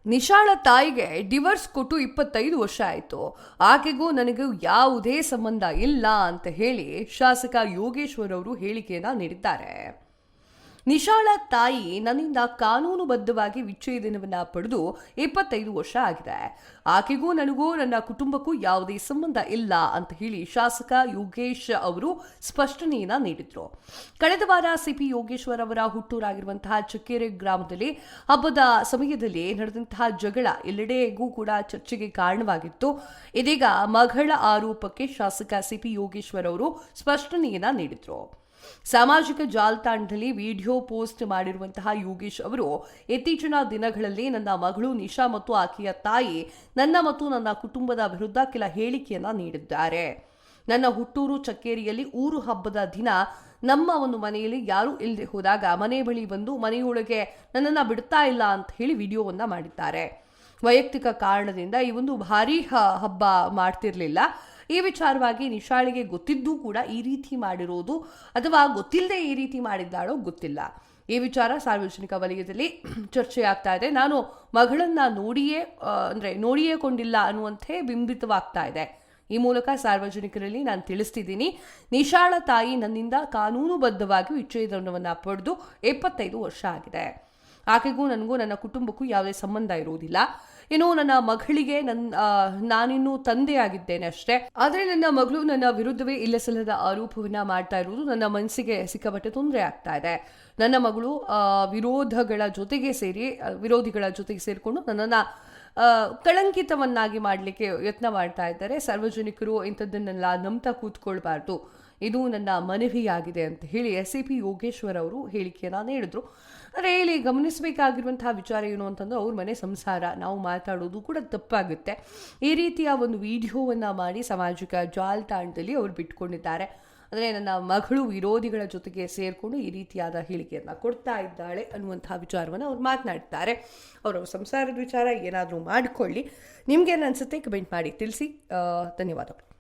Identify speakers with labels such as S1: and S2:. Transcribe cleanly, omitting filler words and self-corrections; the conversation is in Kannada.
S1: ನಿಶಾಳ ತಾಯಿಗೆ ಡಿವೋರ್ಸ್ ಕೊಟ್ಟು 25 ವರ್ಷ ಆಯಿತು. ಆಕೆಗೂ ನನಗೂ ಯಾವುದೇ ಸಂಬಂಧ ಇಲ್ಲ ಅಂತ ಹೇಳಿ ಶಾಸಕ ಯೋಗೇಶ್ವರ್ ಅವರು ಹೇಳಿಕೆಯನ್ನ ನೀಡಿದ್ದಾರೆ. ನಿಶಾಳ ತಾಯಿ ನನ್ನಿಂದ ಕಾನೂನುಬದ್ಧವಾಗಿ ವಿಚ್ಛೇದನವನ್ನ ಪಡೆದು 25 ವರ್ಷ ಆಗಿದೆ. ಆಕೆಗೂ ನನಗೂ ನನ್ನ ಕುಟುಂಬಕ್ಕೂ ಯಾವುದೇ ಸಂಬಂಧ ಇಲ್ಲ ಅಂತ ಹೇಳಿ ಶಾಸಕ ಯೋಗೇಶ್ ಅವರು ಸ್ಪಷ್ಟನೆಯನ್ನ ನೀಡಿದ್ರು. ಕಳೆದ ವಾರ ಸಿಪಿ ಯೋಗೇಶ್ವರ್ ಅವರ ಹುಟ್ಟೂರಾಗಿರುವಂತಹ ಚಕ್ಕೆರೆ ಗ್ರಾಮದಲ್ಲಿ ಹಬ್ಬದ ಸಮಯದಲ್ಲಿ ನಡೆದಂತಹ ಜಗಳ ಎಲ್ಲೆಡೆಗೂ ಕೂಡ ಚರ್ಚೆಗೆ ಕಾರಣವಾಗಿತ್ತು. ಇದೀಗ ಮಗಳ ಆರೋಪಕ್ಕೆ ಶಾಸಕ ಸಿಪಿ ಯೋಗೇಶ್ವರ್ ಅವರು ಸ್ಪಷ್ಟನೆಯನ್ನ ನೀಡಿದ್ರು. ಸಾಮಾಜಿಕ ಜಾಲತಾಣದಲ್ಲಿ ವಿಡಿಯೋ ಪೋಸ್ಟ್ ಮಾಡಿರುವಂತಹ ಯೋಗೇಶ್ ಅವರು ಇತ್ತೀಚಿನ ದಿನಗಳಲ್ಲಿ ನನ್ನ ಮಗಳು ನಿಶಾ ಮತ್ತು ಆಕೆಯ ತಾಯಿ ನನ್ನ ಮತ್ತು ನನ್ನ ಕುಟುಂಬದ ವಿರುದ್ಧ ಕೆಲ ಹೇಳಿಕೆಯನ್ನ ನೀಡಿದ್ದಾರೆ. ನನ್ನ ಹುಟ್ಟೂರು ಚಕ್ಕೇರಿಯಲ್ಲಿ ಊರು ಹಬ್ಬದ ದಿನ ನಮ್ಮ ಒಂದು ಮನೆಯಲ್ಲಿ ಯಾರೂ ಇಲ್ಲದೆ ಹೋದಾಗ ಮನೆ ಬಳಿ ಬಂದು ಮನೆಯೊಳಗೆ ನನ್ನನ್ನು ಬಿಡ್ತಾ ಇಲ್ಲ ಅಂತ ಹೇಳಿ ವಿಡಿಯೋವನ್ನ ಮಾಡಿದ್ದಾರೆ. ವೈಯಕ್ತಿಕ ಕಾರಣದಿಂದ ಈ ಒಂದು ಭಾರೀ ಹಬ್ಬ ಮಾಡ್ತಿರ್ಲಿಲ್ಲ. ಈ ವಿಚಾರವಾಗಿ ನಿಶಾಳಿಗೆ ಗೊತ್ತಿದ್ದೂ ಕೂಡ ಈ ರೀತಿ ಮಾಡಿರೋದು ಅಥವಾ ಗೊತ್ತಿಲ್ಲದೆ ಈ ರೀತಿ ಮಾಡಿದ್ದಾಳೋ ಗೊತ್ತಿಲ್ಲ. ಈ ವಿಚಾರ ಸಾರ್ವಜನಿಕ ವಲಯದಲ್ಲಿ ಚರ್ಚೆಯಾಗ್ತಾ ಇದೆ. ನಾನು ಮಗಳನ್ನ ನೋಡಿಯೇ ಕೊಂಡಿಲ್ಲ ಅನ್ನುವಂತೆ ಬಿಂಬಿತವಾಗ್ತಾ ಇದೆ. ಈ ಮೂಲಕ ಸಾರ್ವಜನಿಕರಲ್ಲಿ ನಾನು ತಿಳಿಸ್ತಿದ್ದೀನಿ, ನಿಶಾಳ ತಾಯಿ ನನ್ನಿಂದ ಕಾನೂನುಬದ್ಧವಾಗಿ ವಿಚ್ಛೇದನವನ್ನು ಪಡೆದು 25 ವರ್ಷ ಆಗಿದೆ. ಆಕೆಗೂ ನನಗೂ ನನ್ನ ಕುಟುಂಬಕ್ಕೂ ಯಾವುದೇ ಸಂಬಂಧ ಇರುವುದಿಲ್ಲ. ಇನ್ನು ನನ್ನ ಮಗಳಿಗೆ ನಾನಿನ್ನು ತಂದೆಯಾಗಿದ್ದೇನೆ ಅಷ್ಟೇ. ಆದರೆ ನನ್ನ ಮಗಳು ನನ್ನ ವಿರುದ್ಧವೇ ಇಲ್ಲಸಲ್ಲದ ಆರೋಪವನ್ನ ಮಾಡ್ತಾ ಇರುವುದು ನನ್ನ ಮನಸ್ಸಿಗೆ ಸಿಕ್ಕಾಪಟ್ಟೆ ತೊಂದರೆ ಆಗ್ತಾ ಇದೆ. ನನ್ನ ಮಗಳು ವಿರೋಧಿಗಳ ಜೊತೆಗೆ ಸೇರಿಕೊಂಡು ನನ್ನನ್ನು ಕಳಂಕಿತವನ್ನಾಗಿ ಮಾಡಲಿಕ್ಕೆ ಯತ್ನ ಮಾಡ್ತಾ ಇದ್ದಾರೆ. ಸಾರ್ವಜನಿಕರು ಇಂಥದ್ದನ್ನೆಲ್ಲ ನಂಬ್ತಾ ಕೂತ್ಕೊಳ್ಬಾರ್ದು, ಇದು ನನ್ನ ಮನವಿಯಾಗಿದೆ ಅಂತ ಹೇಳಿ SCP ಯೋಗೇಶ್ವರ್ ಅವರು ಹೇಳಿಕೆಯನ್ನ ನೀಡಿದ್ರು. ಆದರೆ ಇಲ್ಲಿ ಗಮನಿಸಬೇಕಾಗಿರುವಂತಹ ವಿಚಾರ ಏನು ಅಂತಂದ್ರೆ, ಅವ್ರ ಮನೆ ಸಂಸಾರ, ನಾವು ಮಾತಾಡೋದು ಕೂಡ ತಪ್ಪಾಗುತ್ತೆ. ಈ ರೀತಿಯ ಒಂದು ವಿಡಿಯೋವನ್ನ ಮಾಡಿ ಸಾಮಾಜಿಕ ಜಾಲತಾಣದಲ್ಲಿ ಅವರು ಬಿಟ್ಕೊಂಡಿದ್ದಾರೆ. ಅಂದರೆ ನನ್ನ ಮಗಳು ವಿರೋಧಿಗಳ ಜೊತೆಗೆ ಸೇರಿಕೊಂಡು ಈ ರೀತಿಯಾದ ಹೇಳಿಕೆಯನ್ನು ಕೊಡ್ತಾ ಇದ್ದಾಳೆ ಅನ್ನುವಂತಹ ವಿಚಾರವನ್ನು ಅವ್ರು ಮಾತನಾಡ್ತಾರೆ. ಅವರ ಸಂಸಾರದ ವಿಚಾರ ಏನಾದರೂ ಮಾಡಿಕೊಳ್ಳಿ. ನಿಮ್ಗೇನು ಅನಿಸುತ್ತೆ ಕಮೆಂಟ್ ಮಾಡಿ ತಿಳಿಸಿ. ಧನ್ಯವಾದಗಳು.